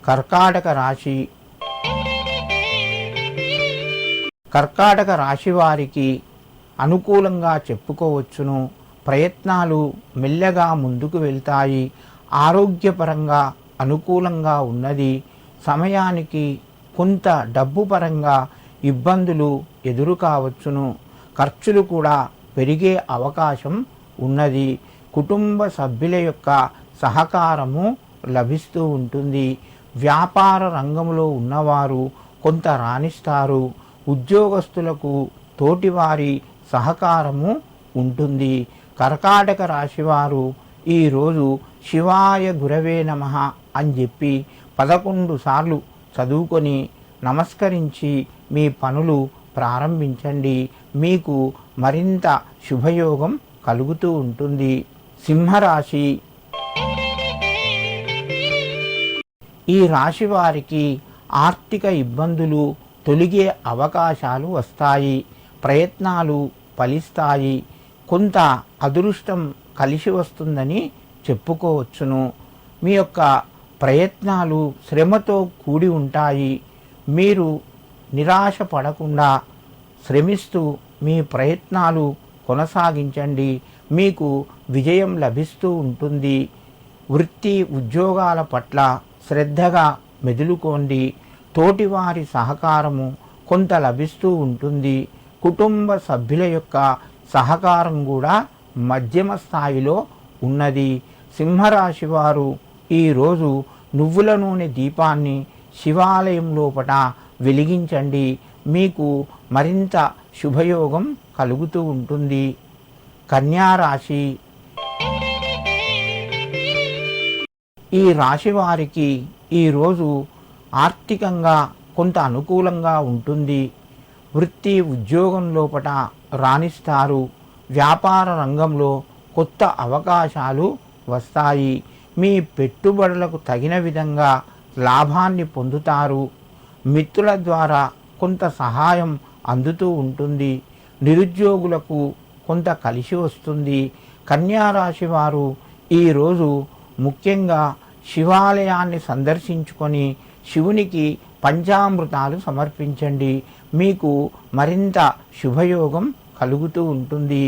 కర్కాటక రాశి. కర్కాటక రాశి వారికి అనుకూలంగా చెప్పుకోవచ్చును. ప్రయత్నాలు మెల్లగా ముందుకు వెళ్తాయి. ఆరోగ్యపరంగా అనుకూలంగా ఉన్నది. సమయానికి కొంత డబ్బు పరంగా ఇబ్బందులు ఎదురు కావచ్చును. ఖర్చులు కూడా పెరిగే అవకాశం ఉన్నది. కుటుంబ సభ్యుల యొక్క సహకారము లభిస్తూ ఉంటుంది. వ్యాపార రంగంలో ఉన్నవారు కొంత రాణిస్తారు. ఉద్యోగస్తులకు తోటివారి సహకారము ఉంటుంది. కర్కాటక రాశివారు ఈరోజు శివాయ గురవే నమః అని చెప్పి 11 సార్లు చదువుకొని నమస్కరించి మీ పనులు ప్రారంభించండి. మీకు మరింత శుభయోగం కలుగుతూ ఉంటుంది. సింహరాశి. ఈ రాశి వారికి ఆర్థిక ఇబ్బందులు తొలగే అవకాశాలు వస్తాయి. ప్రయత్నాలు ఫలిస్తాయి. కొంత అదృష్టం కలిసి వస్తుందని చెప్పుకోవచ్చును. మీ యొక్క ప్రయత్నాలు శ్రమతో కూడి ఉంటాయి. మీరు నిరాశ పడకుండా శ్రమిస్తూ మీ ప్రయత్నాలు కొనసాగించండి. మీకు విజయం లభిస్తూ ఉంటుంది. వృత్తి ఉద్యోగాల పట్ల శ్రద్ధగా మెదులుకోండి. తోటివారి సహకారము కొంత లభిస్తూ ఉంటుంది. కుటుంబ సభ్యుల యొక్క సహకారం కూడా మధ్యమ స్థాయిలో ఉన్నది. సింహరాశి వారు ఈరోజు నువ్వుల నూనె దీపాన్ని శివాలయం లోపట వెలిగించండి. మీకు మరింత శుభయోగం కలుగుతూ ఉంటుంది. కన్యారాశి. ఈ రాశి వారికి ఈరోజు ఆర్థికంగా కొంత అనుకూలంగా ఉంటుంది. వృత్తి ఉద్యోగం లోపట రాణిస్తారు. వ్యాపార రంగంలో కొత్త అవకాశాలు వస్తాయి. మీ పెట్టుబడులకు తగిన విధంగా లాభాన్ని పొందుతారు. మిత్రుల ద్వారా కొంత సహాయం అందుతూ ఉంటుంది. నిరుద్యోగులకు కొంత కలిసి వస్తుంది. కన్యారాశి వారు ఈరోజు ముఖ్యంగా శివాలయాన్ని సందర్శించుకొని శివునికి పంచామృతాలు సమర్పించండి. మీకు మరింత శుభయోగం కలుగుతూ ఉంటుంది.